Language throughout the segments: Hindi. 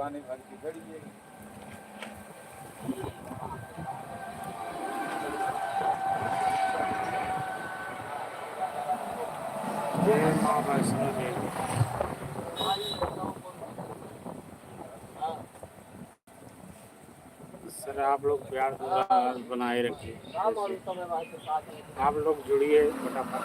पानी भर की गड़ी है। जय माँ वैष्णो देवी। सर आप लोग प्यार दुलार बनाए रखिए, आप लोग जुड़िए फटाफट।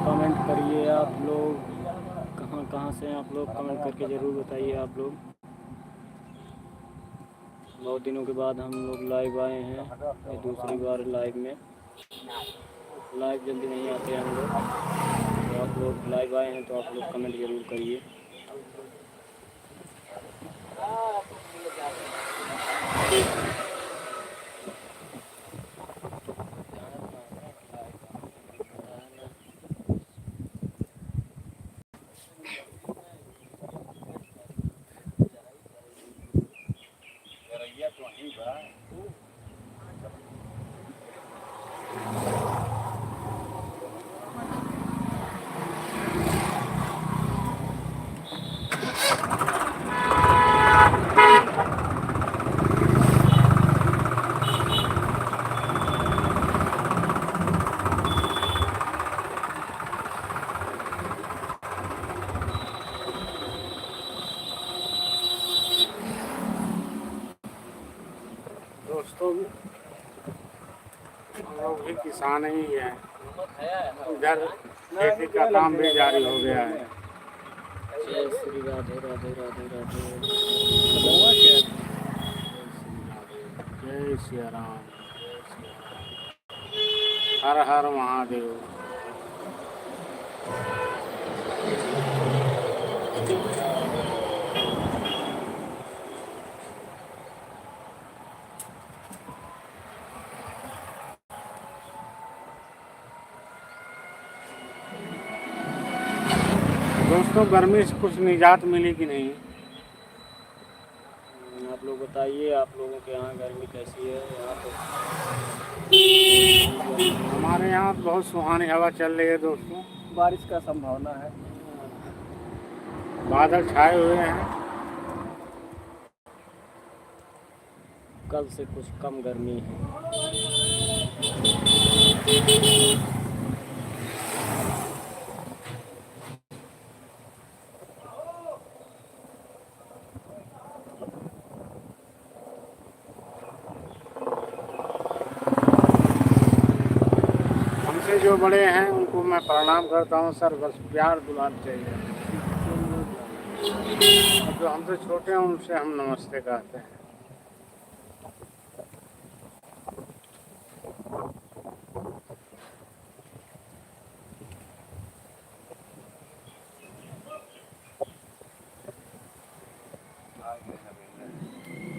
कमेंट करिए आप लोग, कहाँ से हैं आप लोग, कमेंट करके ज़रूर बताइए आप लोग। बहुत दिनों के बाद हम लोग लाइव आए हैं, ये दूसरी बार लाइव में। लाइव जल्दी नहीं आते हैं हम लोग, तो आप लोग लाइव आए हैं तो आप लोग कमेंट ज़रूर करिए। दोस्तों हम लोग भी किसान ही हैं, इधर खेती का काम भी जारी हो गया है। जय श्री राधे राधे राधे राधे। जय श्री राम, जय श्री राम, हर हर महादेव। दोस्तों गर्मी से कुछ निजात मिली कि नहीं, आप लोग बताइए। आप लोगों के यहाँ गर्मी कैसी है? यहाँ तो हमारे यहाँ बहुत सुहानी हवा चल रही है दोस्तों, बारिश का संभावना है, बादल छाए हुए हैं। कल से कुछ कम गर्मी है। हमसे जो बड़े हैं उनको मैं प्रणाम करता हूँ सर, बस प्यार दुलार चाहिए। जो हमसे छोटे हैं उनसे हम नमस्ते कहते हैं।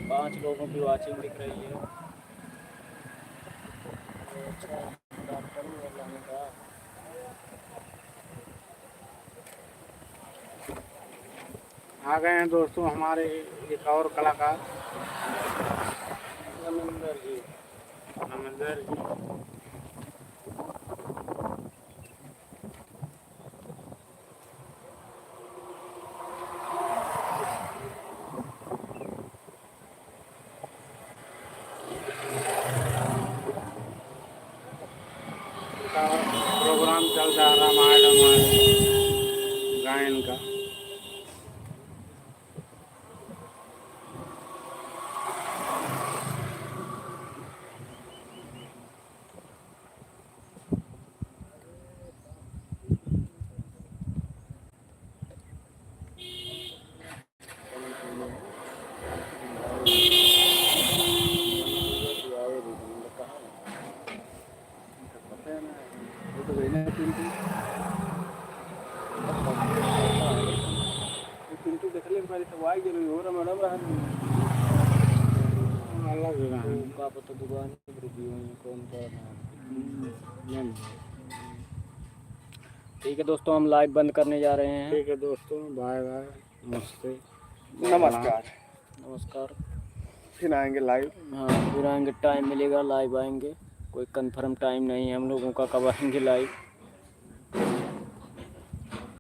पांच लोगों की वाचिंग दिख रही है। आ गए हैं दोस्तों हमारे एक और कलाकार नमिंदर जी। प्रोग्राम चल रहा है रामायण गायन का। पिंटू देख ले वाई जरूरी हो रहा मैडम अलग का पता दुकान कौन सा। ठीक है दोस्तों हम लाइव बंद करने जा रहे हैं। ठीक है दोस्तों, बाय बाय, नमस्ते, नमस्कार। नमस्कार। फिर आएंगे लाइव। हाँ फिर आएंगे, टाइम मिलेगा लाइव आएंगे। कोई कंफर्म टाइम नहीं है हम लोगों का कब आएंगे लाइव।